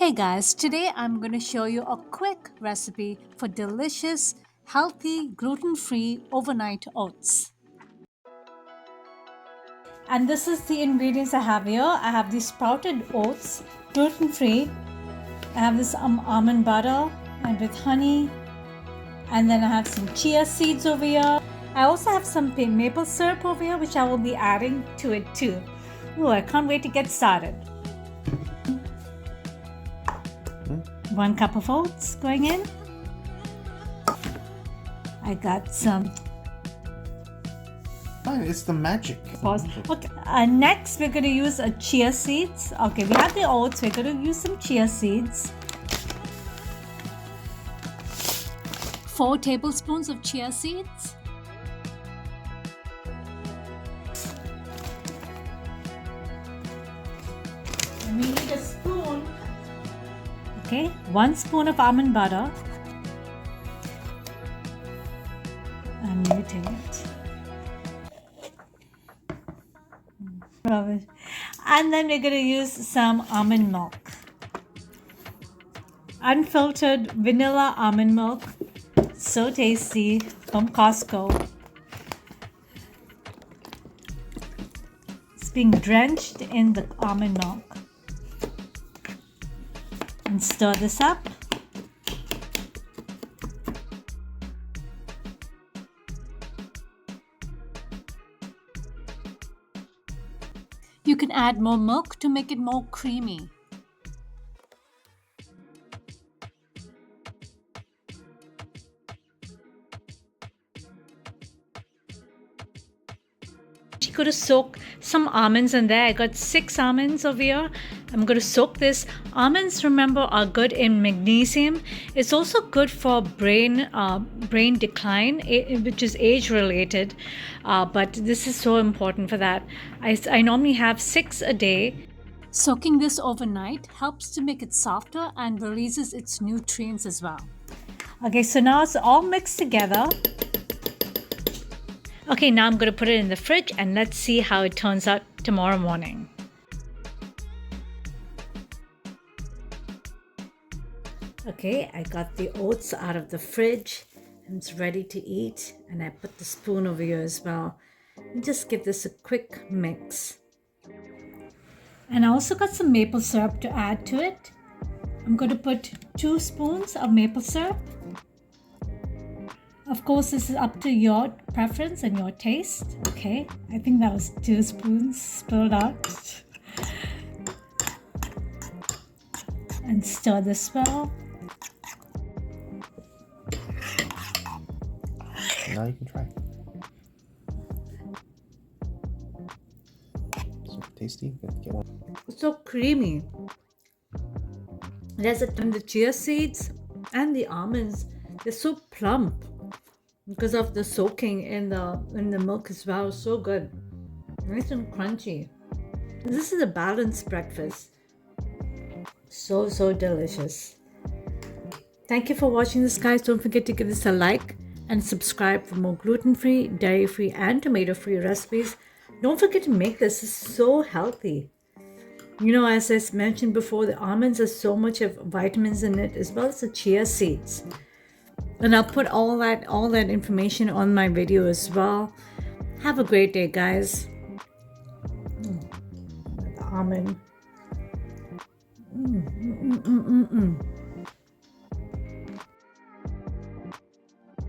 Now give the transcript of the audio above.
Hey guys, today I'm going to show you a quick recipe for delicious, healthy, gluten-free overnight oats. And this is the ingredients I have here. I have these sprouted oats, gluten-free. I have this almond butter and with honey. And then I have some chia seeds over here. I also have some maple syrup over here, which I will be adding to it too. Oh, I can't wait to get started. 1 cup of oats going in. I got some. Oh, it's the magic. Okay. Next, we're going to use chia seeds. Okay, we have the oats. We're going to use some chia seeds. 4 tablespoons of chia seeds. And we need a spoon. Okay, 1 spoon of almond butter. I'm muting it. And then we're going to use some almond milk. Unfiltered vanilla almond milk. So tasty, from Costco. It's being drenched in the almond milk. And stir this up. You can add more milk to make it more creamy. Going to soak some almonds in there. I got 6 almonds over here. I'm going to soak this. Almonds, remember, are good in magnesium. It's also good for brain decline, which is age related, but this is so important for that. I normally have 6 a day. Soaking this overnight helps to make it softer and releases its nutrients as well. Okay, so now it's all mixed together. Okay, now I'm going to put it in the fridge and let's see how it turns out tomorrow morning. Okay, I got the oats out of the fridge and it's ready to eat. And I put the spoon over here as well. And just give this a quick mix. And I also got some maple syrup to add to it. I'm going to put 2 spoons of maple syrup. Of course, this is up to your preference and your taste. Okay, I think that was 2 spoons spilled out. And stir this well. Now you can try. So tasty. Get one. It's so creamy. There's the chia seeds and the almonds. They're so plump because of the soaking in the milk as well. So good, nice and crunchy. This is a balanced breakfast. So delicious. Thank you for watching this, guys. Don't forget to give this a like and subscribe for more gluten-free, dairy-free and tomato-free recipes. Don't forget to make this. It's so healthy. You know, as I mentioned before, the almonds have so much of vitamins in it, as well as the chia seeds. And I'll put all that information on my video as well. Have a great day, guys. The almond.